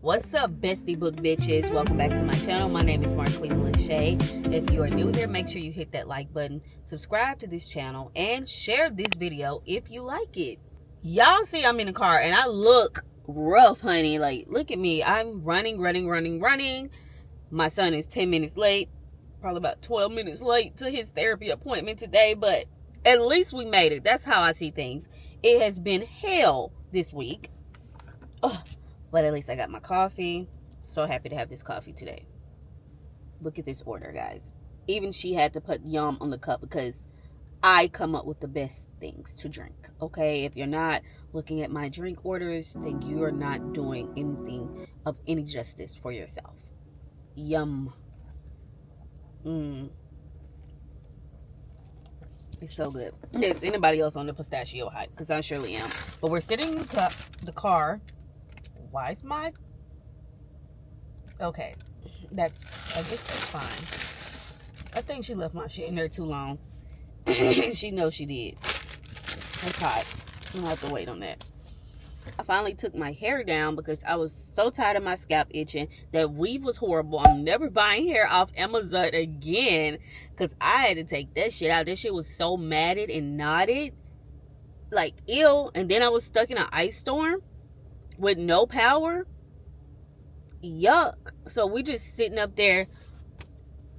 What's up, bestie book bitches? Welcome back to my channel. My name is Marquita Lachey. If you are new here, make sure you hit that like button, subscribe to this channel, and share this video if you like it. Y'all see I'm in the car and I look rough, honey. Like, look at me. I'm running. My son is 10 minutes late, probably about 12 minutes late to his therapy appointment today, but at least we made it. That's how I see things. It has been hell this week. Ugh. But at least I got my coffee. So happy to have this coffee today. Look at this order, guys. Even she had to put yum on the cup because I come up with the best things to drink. Okay? If you're not looking at my drink orders, then you are not doing anything of any justice for yourself. Yum. It's so good. Is anybody else on the pistachio hype? Because I surely am. But we're sitting in the car. Why is my... Okay. I guess that's fine. I think she left my shit in there too long. She knows she did. That's hot. I'm gonna have to wait on that. I finally took my hair down because I was so tired of my scalp itching. That weave was horrible. I'm never buying hair off Amazon again because I had to take that shit out. That shit was so matted and knotted. Like, ew. And then I was stuck in an ice storm with no power. Yuck. So we just sitting up there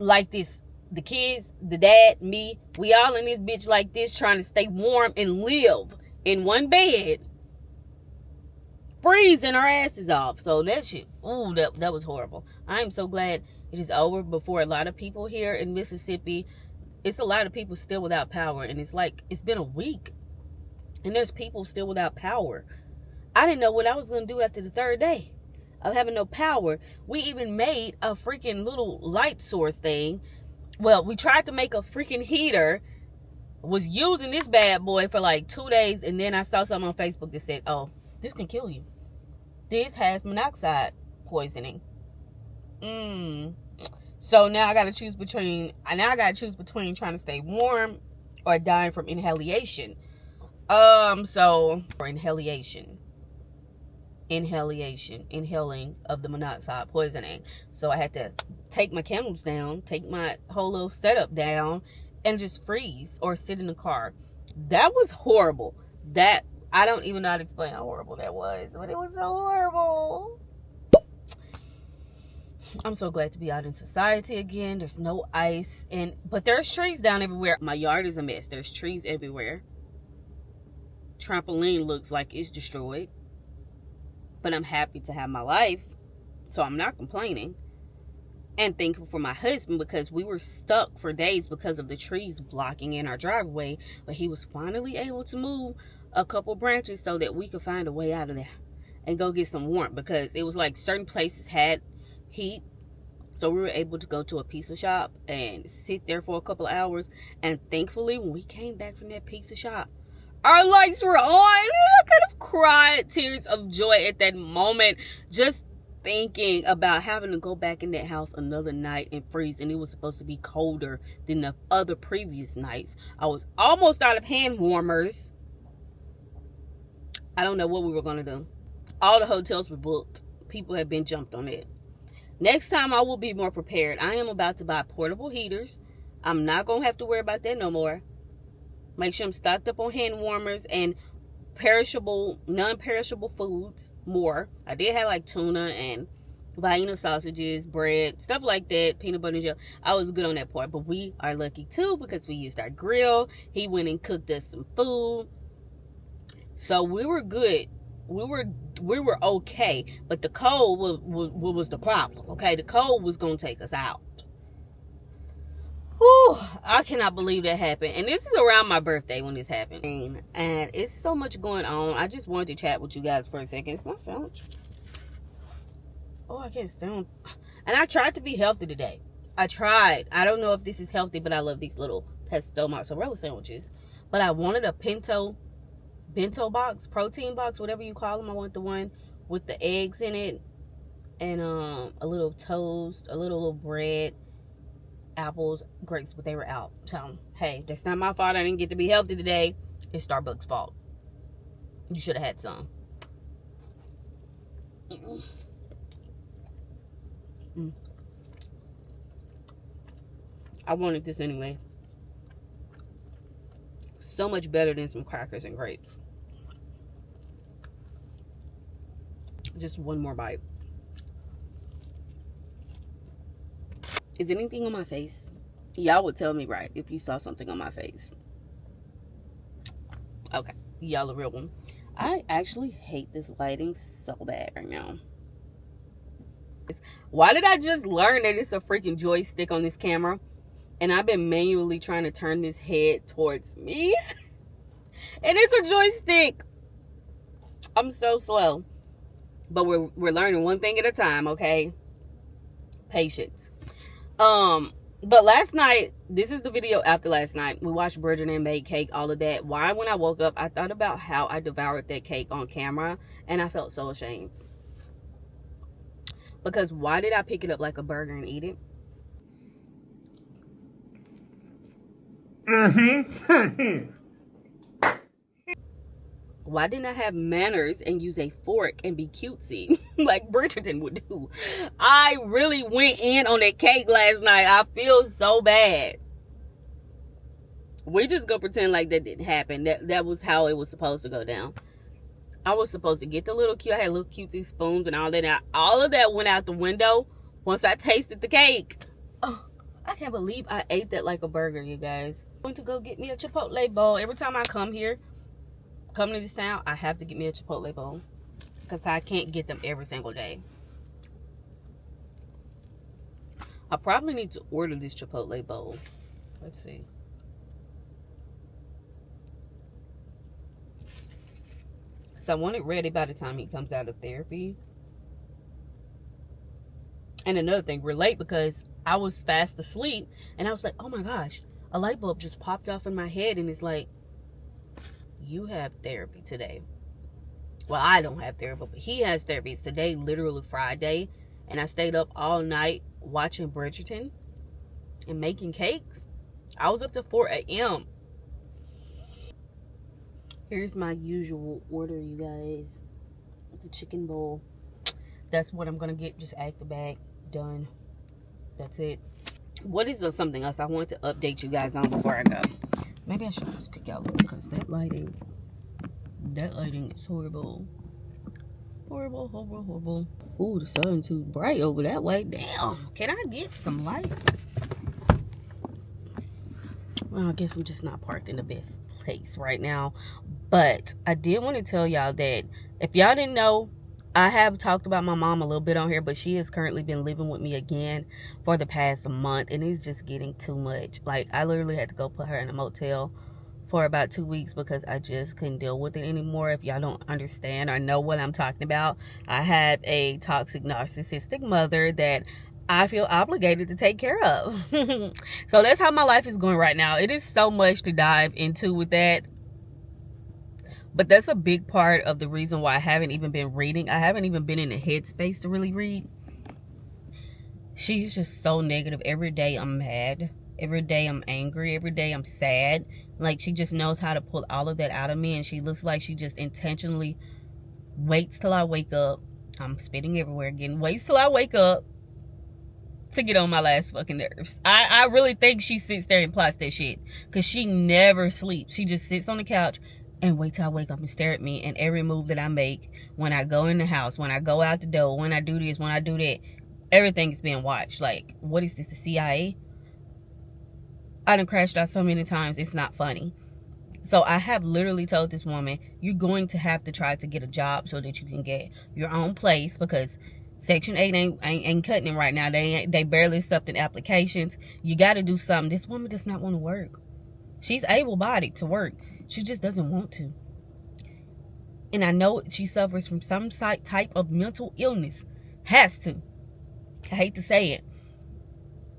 like this. The kids, the dad, me, we all in this bitch like this, trying to stay warm and live in one bed, freezing our asses off. So that shit, ooh, that was horrible. I am so glad it is over. Before a lot of people here in Mississippi, it's a lot of people still without power, and it's like it's been a week and there's people still without power. I didn't know what I was going to do after the third day of having no power. We even made a freaking little light source thing. Well, we tried to make a freaking heater. Was using this bad boy for like 2 days. And then I saw something on Facebook that said, oh, this can kill you. This has monoxide poisoning. So now I got to choose between trying to stay warm or dying from inhalation. For inhaling of the monoxide poisoning. So I had to take my candles down, take my whole little setup down, and just freeze or sit in the car. That was horrible. That, I don't even know how to explain how horrible that was, but it was so horrible. I'm so glad to be out in society again. There's no ice, but there's trees down everywhere. My yard is a mess. There's trees everywhere. Trampoline looks like it's destroyed. But I'm happy to have my life, so I'm not complaining. And thankful for my husband because we were stuck for days because of the trees blocking in our driveway. But he was finally able to move a couple branches so that we could find a way out of there and go get some warmth, because it was like certain places had heat. So we were able to go to a pizza shop and sit there for a couple of hours. And thankfully, when we came back from that pizza shop, our lights were on. I could have cried tears of joy at that moment, just thinking about having to go back in that house another night and freeze. And it was supposed to be colder than the other previous nights. I was almost out of hand warmers. I don't know what we were going to do. All the hotels were booked. People had been jumped on it. Next time I will be more prepared. I am about to buy portable heaters. I'm not going to have to worry about that no more. Make sure I'm stocked up on hand warmers and perishable, non-perishable foods more. I did have like tuna and Vienna sausages, bread, stuff like that, peanut butter and jelly. I was good on that part, but we are lucky too because we used our grill. He went and cooked us some food. So we were good. We were okay, but the cold was the problem. Okay, the cold was going to take us out. Whew, I cannot believe that happened. And this is around my birthday when this happened. And it's so much going on. I just wanted to chat with you guys for a second. It's my sandwich. Oh, I can't stand. And I tried to be healthy today. I tried. I don't know if this is healthy, but I love these little pesto mozzarella sandwiches. But I wanted a bento box, protein box, whatever you call them. I want the one with the eggs in it. And a little toast, a little bread, apples, grapes, but they were out. So, hey, that's not my fault. I didn't get to be healthy today. It's Starbucks' fault. You should have had some. I wanted this anyway. So much better than some crackers and grapes. Just one more bite. Is anything on my face? Y'all would tell me, right, if you saw something on my face. Okay, y'all a real one. I actually hate this lighting so bad right now. Why did I just learn that it's a freaking joystick on this camera? And I've been manually trying to turn this head towards me. And it's a joystick. I'm so slow. But we're learning one thing at a time, okay? Patience. But last night, this is the video after last night. We watched Bridgerton make cake, all of that. Why, when I woke up, I thought about how I devoured that cake on camera, and I felt so ashamed. Because why did I pick it up like a burger and eat it? Why didn't I have manners and use a fork and be cutesy like Bridgerton would do? I really went in on that cake last night. I feel so bad. We just go pretend like that didn't happen. That was how it was supposed to go down. I was supposed to get the little cute. I had little cutesy spoons and all that. Now, all of that went out the window once I tasted the cake. Oh, I can't believe I ate that like a burger, you guys. I'm going to go get me a Chipotle bowl. Every time I come to this town, I have to get me a Chipotle bowl because I can't get them every single day. I probably need to order this Chipotle bowl. Let's see. So I want it ready by the time he comes out of therapy. And another thing, we're late because I was fast asleep and I was like, oh my gosh, a light bulb just popped off in my head and it's like, you have therapy today. Well, I don't have therapy, but he has therapy. It's today, literally Friday, and I stayed up all night watching Bridgerton and making cakes. I was up to 4 a.m. Here's my usual order, you guys. The chicken bowl. That's what I'm gonna get. Just add the bag. Done. That's it. What is something else I wanted to update you guys on before I go? Maybe I should just pick out a little because that lighting is horrible. Horrible, horrible, horrible. Ooh, the sun's too bright over that way. Damn. Can I get some light? Well, I guess I'm just not parked in the best place right now. But I did want to tell y'all that if y'all didn't know, I have talked about my mom a little bit on here, but she has currently been living with me again for the past month, and it's just getting too much. Like, I literally had to go put her in a motel for about 2 weeks because I just couldn't deal with it anymore. If y'all don't understand or know what I'm talking about, I have a toxic narcissistic mother that I feel obligated to take care of. So that's how my life is going right now. It is so much to dive into with that. But that's a big part of the reason why I haven't even been reading. I haven't even been in the headspace to really read. She's just so negative. Every day I'm mad. Every day I'm angry. Every day I'm sad. Like, she just knows how to pull all of that out of me. And she looks like she just intentionally waits till I wake up. I'm spitting everywhere again. Waits till I wake up to get on my last fucking nerves. I really think she sits there and plots that shit. Because she never sleeps. She just sits on the couch and wait till I wake up and stare at me. And every move that I make, when I go in the house, when I go out the door, when I do this, when I do that, everything is being watched. Like, what is this, the CIA? I done crashed out so many times, it's not funny. So I have literally told this woman, you're going to have to try to get a job so that you can get your own place, because Section 8 ain't cutting it right now. They barely accepting applications. You got to do something. This woman does not want to work. She's able-bodied to work. She just doesn't want to. And I know she suffers from some type of mental illness. Has to. I hate to say it.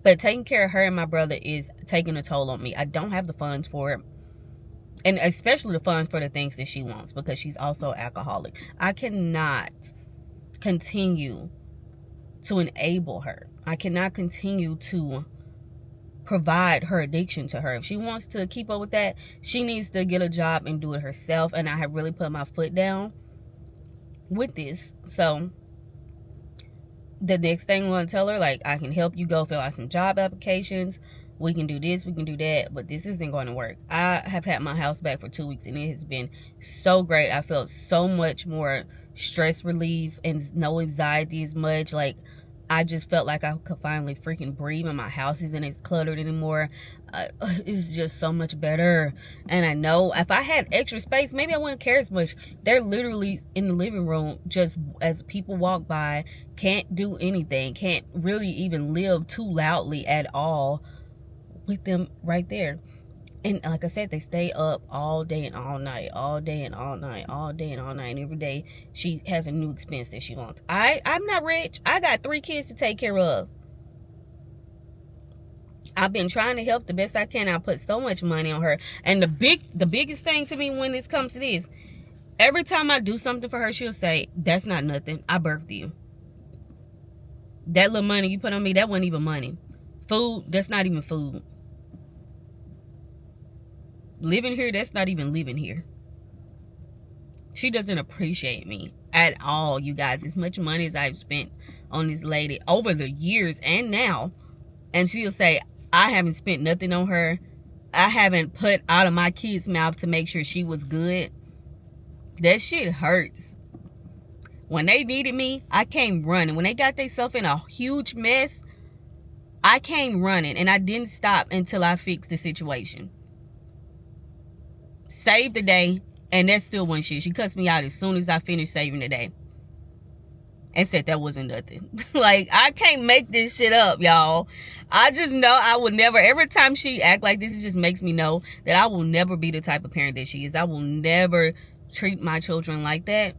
But taking care of her and my brother is taking a toll on me. I don't have the funds for it. And especially the funds for the things that she wants, because she's also an alcoholic. I cannot continue to enable her. I cannot continue to provide her addiction to her. If she wants to keep up with that, she needs to get a job and do it herself. And I have really put my foot down with this. So the next thing I'm going to tell her, like, I can help you go fill out some job applications. We can do this, we can do that, but this isn't going to work. I have had my house back for 2 weeks, and it has been so great. I felt so much more stress relief and no anxiety as much. Like, I just felt like I could finally freaking breathe, and my house isn't as cluttered anymore. It's just so much better. And I know if I had extra space, maybe I wouldn't care as much. They're literally in the living room, just as people walk by, can't do anything, can't really even live too loudly at all with them right there. And like I said, they stay up all day and all night, all day and all night, all day and all night. And every day she has a new expense that she wants. I'm not rich. I got 3 kids to take care of. I've been trying to help the best I can. I put so much money on her. And the biggest thing to me when this comes to this, every time I do something for her, she'll say, that's not nothing. I birthed you. That little money you put on me, that wasn't even money. Food, that's not even food. Living here, that's not even living here. She doesn't appreciate me at all, you guys. As much money as I've spent on this lady over the years and now, and she'll say, I haven't spent nothing on her. I haven't put out of my kids' mouth to make sure she was good. That shit hurts. When they needed me, I came running. When they got themselves in a huge mess, I came running, and I didn't stop until I fixed the situation. Saved the day, and that still wasn't shit. She cussed me out as soon as I finished saving the day and said that wasn't nothing. Like, I can't make this shit up, y'all. I just know I would never, every time she act like this, it just makes me know that I will never be the type of parent that she is. I will never treat my children like that.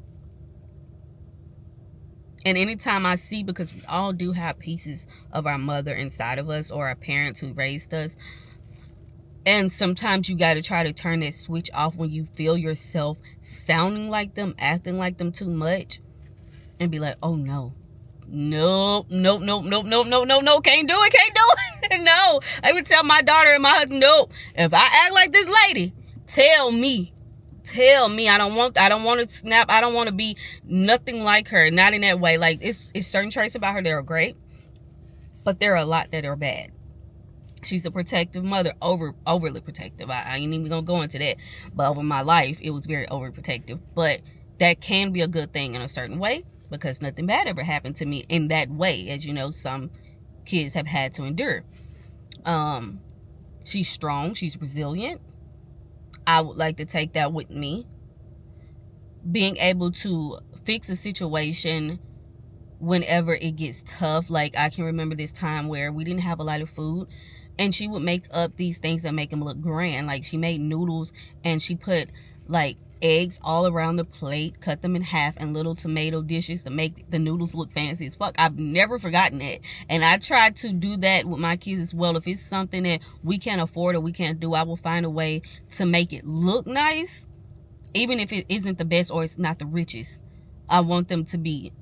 And anytime I see, because we all do have pieces of our mother inside of us, or our parents who raised us, and sometimes you got to try to turn that switch off when you feel yourself sounding like them, acting like them too much, and be like, oh no, nope, nope, nope, nope, nope, nope, nope, nope, can't do it. No, I would tell my daughter and my husband, nope, if I act like this lady, tell me. I don't want to snap. I don't want to be nothing like her. Not in that way. Like, it's certain traits about her that are great, but there are a lot that are bad. She's a protective mother, overly protective. I ain't even gonna go into that. But over my life, it was very overprotective. But that can be a good thing in a certain way, because nothing bad ever happened to me in that way. As you know, some kids have had to endure. She's strong. She's resilient. I would like to take that with me. Being able to fix a situation whenever it gets tough. Like, I can remember this time where we didn't have a lot of food, and she would make up these things that make them look grand. Like, she made noodles, and she put like eggs all around the plate, cut them in half, and little tomato dishes to make the noodles look fancy as fuck. I've never forgotten that. And I try to do that with my kids as well. If it's something that we can't afford or we can't do, I will find a way to make it look nice, even if it isn't the best or it's not the richest. I want them to be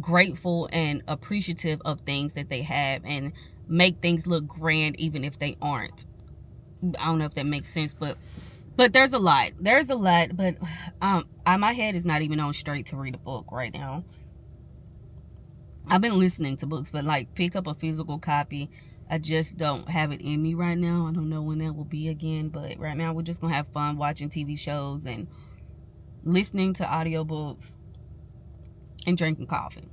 grateful and appreciative of things that they have, and make things look grand even if they aren't. I don't know if that makes sense, but there's a lot, but my head is not even on straight to read a book right now. I've been listening to books, but like, pick up a physical copy, I just don't have it in me right now. I don't know when that will be again, but right now we're just gonna have fun watching TV shows and listening to audiobooks and drinking coffee.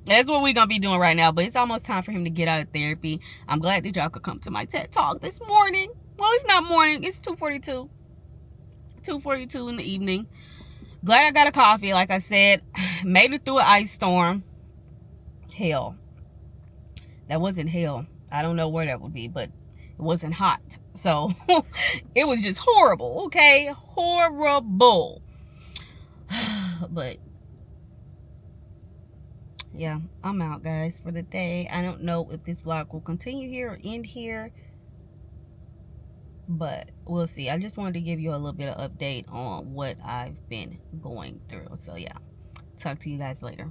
That's what we're gonna be doing right now. But it's almost time for him to get out of therapy. I'm glad that y'all could come to my TED Talk this morning. Well, it's not morning, it's 2:42 in the evening. Glad I got a coffee. Like I said, made it through an ice storm. Hell, that wasn't hell. I don't know where that would be, but it wasn't hot, so it was just horrible. Okay, horrible. But yeah, I'm out, guys, for the day. I don't know if this vlog will continue here or end here, but we'll see. I just wanted to give you a little bit of update on what I've been going through. So yeah, talk to you guys later.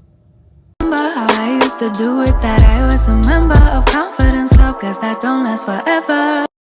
Remember how I used to do it, that I was a member of Confidence Club, cause that don't last forever.